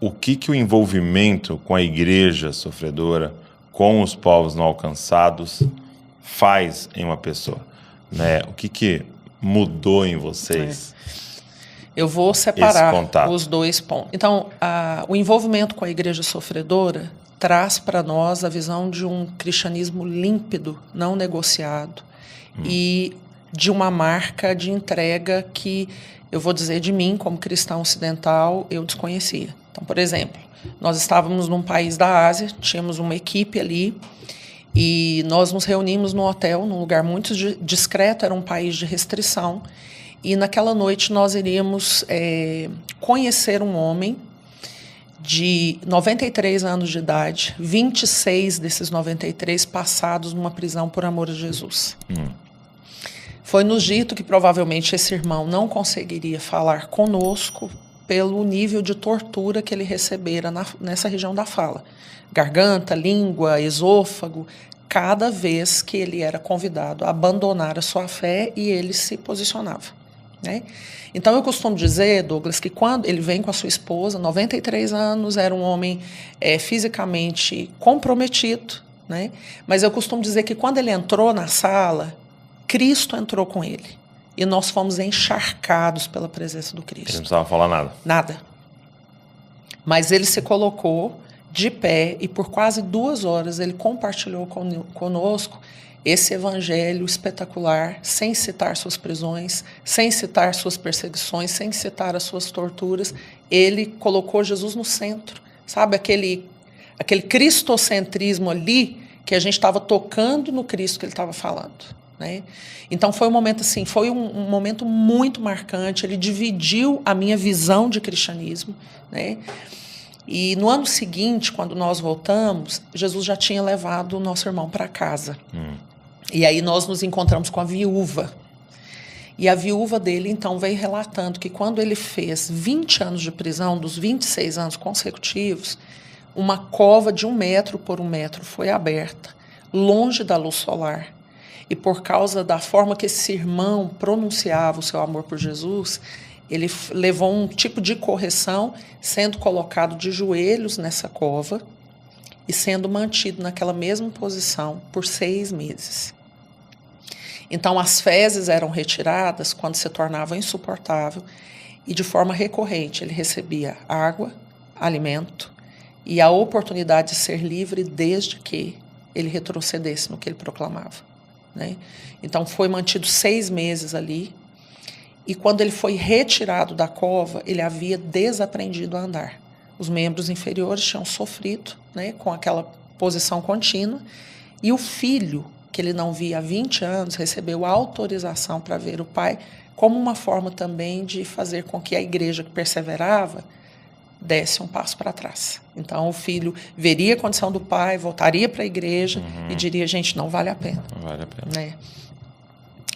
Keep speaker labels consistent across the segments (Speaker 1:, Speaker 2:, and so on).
Speaker 1: o que o envolvimento com a igreja sofredora, com os povos não alcançados, faz em uma pessoa, né? O que mudou em vocês?
Speaker 2: Eu vou separar os dois pontos. Então, o envolvimento com a igreja sofredora traz para nós a visão de um cristianismo límpido, não negociado, e de uma marca de entrega que, eu vou dizer de mim, como cristão ocidental, eu desconhecia. Então, por exemplo, nós estávamos num país da Ásia, tínhamos uma equipe ali, e nós nos reunimos no hotel, num lugar muito discreto, era um país de restrição, e naquela noite nós iríamos conhecer um homem de 93 anos de idade, 26 desses 93 passados numa prisão por amor a Jesus. Foi nos dito que provavelmente esse irmão não conseguiria falar conosco pelo nível de tortura que ele recebera nessa região da fala. Garganta, língua, esôfago, cada vez que ele era convidado a abandonar a sua fé e ele se posicionava, né? Então eu costumo dizer, Douglas, que quando ele vem com a sua esposa, 93 anos, era um homem fisicamente comprometido, né? Mas eu costumo dizer que quando ele entrou na sala, Cristo entrou com ele. E nós fomos encharcados pela presença do Cristo.
Speaker 1: Ele não precisava falar nada.
Speaker 2: Nada. Mas ele se colocou de pé e por quase 2 horas ele compartilhou conosco esse evangelho espetacular, sem citar suas prisões, sem citar suas perseguições, sem citar as suas torturas. Ele colocou Jesus no centro. Sabe, aquele cristocentrismo ali que a gente estava tocando no Cristo que ele estava falando, né? Então foi um momento assim, foi um momento muito marcante. Ele dividiu a minha visão de cristianismo, né? E no ano seguinte, quando nós voltamos, Jesus já tinha levado o nosso irmão para casa. E aí nós nos encontramos com a viúva. E a viúva dele, então, veio relatando que quando ele fez 20 anos de prisão, dos 26 anos consecutivos, uma cova de 1 metro por 1 metro foi aberta, longe da luz solar. E por causa da forma que esse irmão pronunciava o seu amor por Jesus, ele levou um tipo de correção, sendo colocado de joelhos nessa cova e sendo mantido naquela mesma posição por 6 meses. Então, as fezes eram retiradas quando se tornava insuportável e, de forma recorrente, ele recebia água, alimento e a oportunidade de ser livre desde que ele retrocedesse no que ele proclamava, né? Então, foi mantido 6 meses ali. E quando ele foi retirado da cova, ele havia desaprendido a andar. Os membros inferiores tinham sofrido, né, com aquela posição contínua. E o filho, que ele não via há 20 anos, recebeu autorização para ver o pai, como uma forma também de fazer com que a igreja que perseverava desse um passo para trás. Então, o filho veria a condição do pai, voltaria para a igreja e diria, gente, não vale a pena.
Speaker 1: Não vale a pena.
Speaker 2: Né?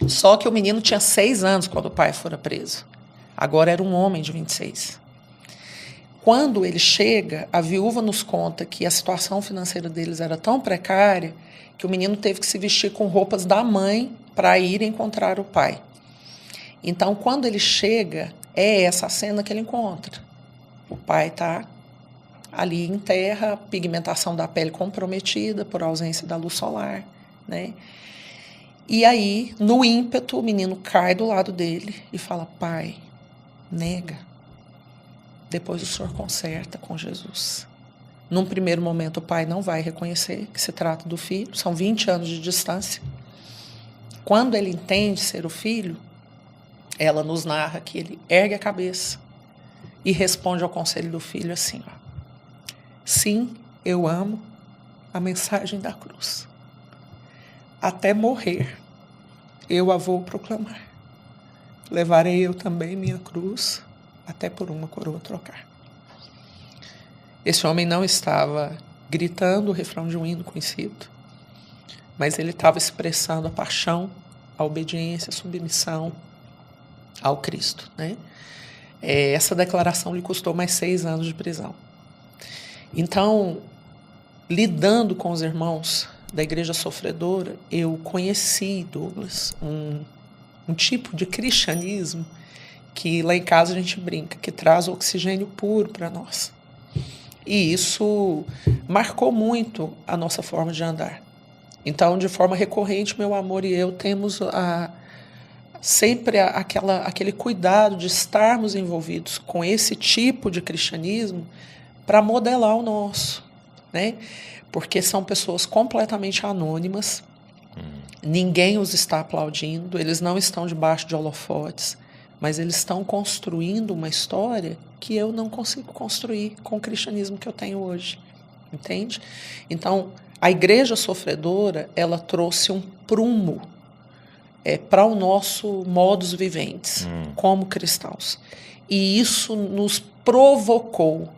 Speaker 2: Só que o menino tinha 6 anos quando o pai fora preso. Agora era um homem de 26. Quando ele chega, a viúva nos conta que a situação financeira deles era tão precária que o menino teve que se vestir com roupas da mãe para ir encontrar o pai. Então, quando ele chega, é essa a cena que ele encontra. O pai está ali em terra, a pigmentação da pele comprometida por ausência da luz solar, né? E aí, no ímpeto, o menino cai do lado dele e fala, pai, nega. Depois o senhor conserta com Jesus. Num primeiro momento, o pai não vai reconhecer que se trata do filho, são 20 anos de distância. Quando ele entende ser o filho, ela nos narra que ele ergue a cabeça e responde ao conselho do filho assim, ó, sim, eu amo a mensagem da cruz. Até morrer, eu a vou proclamar. Levarei eu também minha cruz, até por uma coroa trocar. Esse homem não estava gritando o refrão de um hino conhecido, mas ele estava expressando a paixão, a obediência, a submissão ao Cristo, né? Essa declaração lhe custou mais 6 anos de prisão. Então, lidando com os irmãos da igreja sofredora, eu conheci, Douglas, um tipo de cristianismo que lá em casa a gente brinca, que traz oxigênio puro para nós. E isso marcou muito a nossa forma de andar. Então, de forma recorrente, meu amor e eu temos sempre aquele cuidado de estarmos envolvidos com esse tipo de cristianismo para modelar o nosso, né? Porque são pessoas completamente anônimas, ninguém os está aplaudindo, eles não estão debaixo de holofotes, mas eles estão construindo uma história que eu não consigo construir com o cristianismo que eu tenho hoje, entende? Então, a igreja sofredora, ela trouxe um prumo para o nosso modus viventes, como cristãos. E isso nos provocou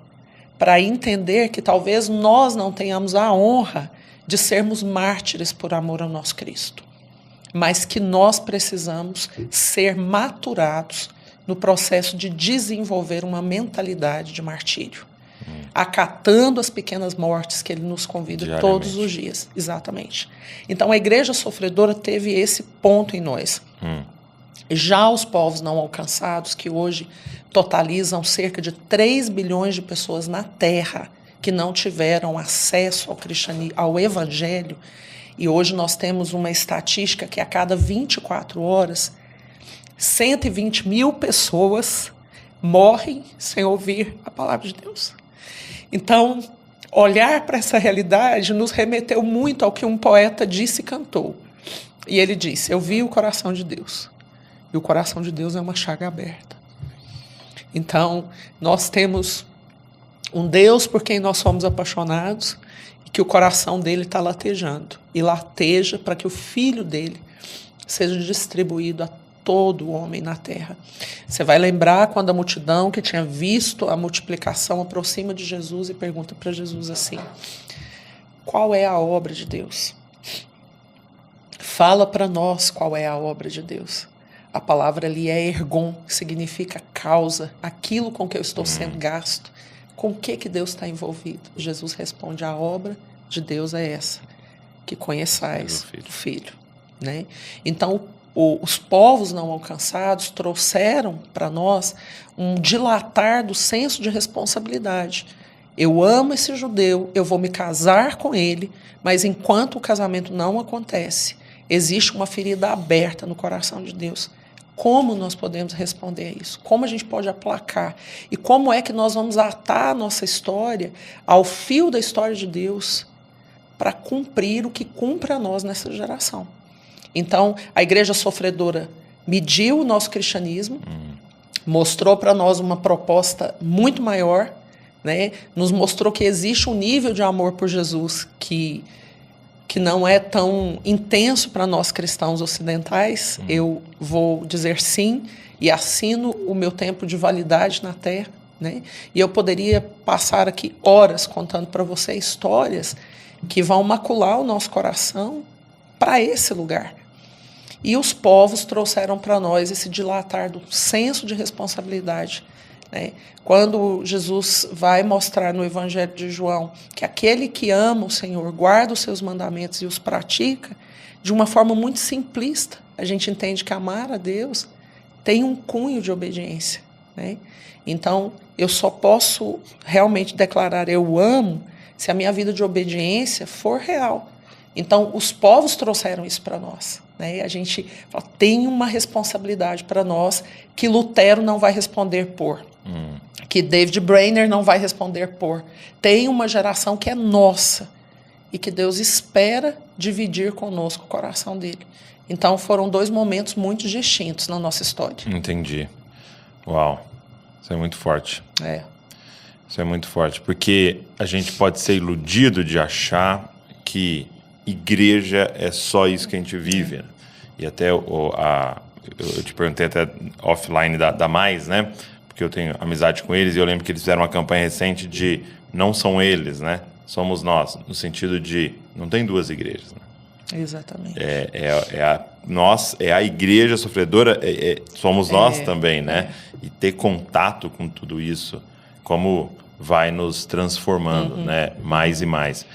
Speaker 2: para entender que talvez nós não tenhamos a honra de sermos mártires por amor ao nosso Cristo, mas que nós precisamos ser maturados no processo de desenvolver uma mentalidade de martírio, acatando as pequenas mortes que ele nos convida todos os dias. Exatamente. Então, a igreja sofredora teve esse ponto em nós. Já os povos não alcançados, que hoje totalizam cerca de 3 bilhões de pessoas na Terra que não tiveram acesso ao cristianismo, ao evangelho, e hoje nós temos uma estatística que a cada 24 horas, 120 mil pessoas morrem sem ouvir a palavra de Deus. Então, olhar para essa realidade nos remeteu muito ao que um poeta disse e cantou. E ele disse: eu vi o coração de Deus, e o coração de Deus é uma chaga aberta. Então, nós temos um Deus por quem nós somos apaixonados e que o coração dele está latejando. E lateja para que o filho dele seja distribuído a todo homem na terra. Você vai lembrar quando a multidão que tinha visto a multiplicação aproxima de Jesus e pergunta para Jesus assim: qual é a obra de Deus? Fala para nós qual é a obra de Deus. A palavra ali é ergon, que significa causa, aquilo com que eu estou sendo gasto. Com o que Deus está envolvido? Jesus responde: a obra de Deus é essa, que conheçais o Filho. Né? Então, os povos não alcançados trouxeram para nós um dilatar do senso de responsabilidade. Eu amo esse judeu, eu vou me casar com ele, mas enquanto o casamento não acontece, existe uma ferida aberta no coração de Deus. Como nós podemos responder a isso? Como a gente pode aplacar? E como é que nós vamos atar a nossa história ao fio da história de Deus para cumprir o que cumpre a nós nessa geração? Então, a igreja sofredora mediu o nosso cristianismo, mostrou para nós uma proposta muito maior, né? Nos mostrou que existe um nível de amor por Jesus que não é tão intenso para nós cristãos ocidentais. Eu vou dizer sim e assino o meu tempo de validade na Terra, né? E eu poderia passar aqui horas contando para você histórias que vão macular o nosso coração para esse lugar. E os povos trouxeram para nós esse dilatar do senso de responsabilidade, né? Quando Jesus vai mostrar no Evangelho de João que aquele que ama o Senhor guarda os seus mandamentos e os pratica, de uma forma muito simplista, a gente entende que amar a Deus tem um cunho de obediência, né? Então, eu só posso realmente declarar eu amo se a minha vida de obediência for real. Então, os povos trouxeram isso para nós, né? A gente fala, tem uma responsabilidade para nós que Lutero não vai responder por, que David Brainerd não vai responder por. Tem uma geração que é nossa e que Deus espera dividir conosco o coração dele. Então, foram 2 momentos muito distintos na nossa história.
Speaker 1: Entendi. Uau, isso é muito forte. Isso é muito forte, porque a gente pode ser iludido de achar que igreja é só isso que a gente vive. Né? E até eu te perguntei até offline da Mais, né? Porque eu tenho amizade com eles e eu lembro que eles fizeram uma campanha recente de não são eles, né? Somos nós, no sentido de não tem 2 igrejas. Né?
Speaker 2: Exatamente.
Speaker 1: É a igreja sofredora, somos nós também, né? E ter contato com tudo isso, como vai nos transformando, né? Mais e mais.